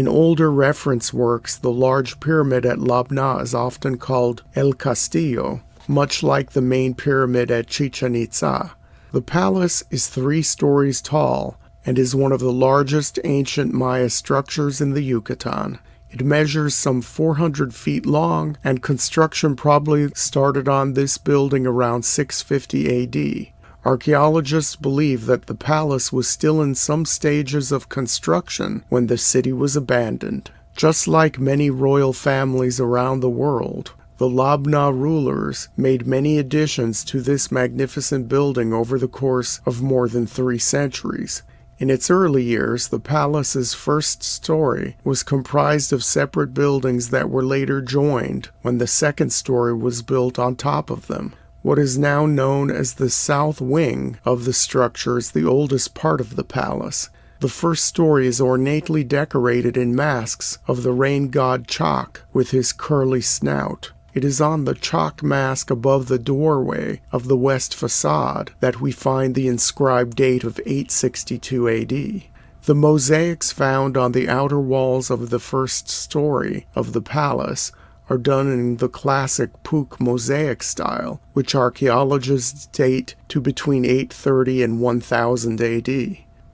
In older reference works, the large pyramid at Labna is often called El Castillo, much like the main pyramid at Chichen Itza. The palace is 3 stories tall and is one of the largest ancient Maya structures in the Yucatan. It measures some 400 feet long, and construction probably started on this building around 650 AD. Archaeologists believe that the palace was still in some stages of construction when the city was abandoned. Just like many royal families around the world, the Labna rulers made many additions to this magnificent building over the course of more than 3 centuries. In its early years, the palace's first story was comprised of separate buildings that were later joined when the second story was built on top of them. What is now known as the south wing of the structure is the oldest part of the palace. The first story is ornately decorated in masks of the rain god Chak with his curly snout. It is on the Chak mask above the doorway of the west facade that we find the inscribed date of 862 AD. The mosaics found on the outer walls of the first story of the palace are done in the classic Puch mosaic style, which archaeologists date to between 830 and 1000 AD.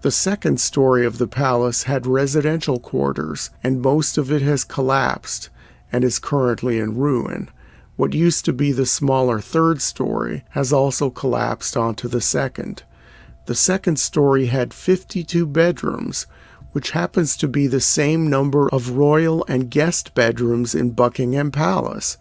The second story of the palace had residential quarters, and most of it has collapsed and is currently in ruin. What used to be the smaller third story has also collapsed onto the second. The second story had 52 bedrooms, which happens to be the same number of royal and guest bedrooms in Buckingham Palace.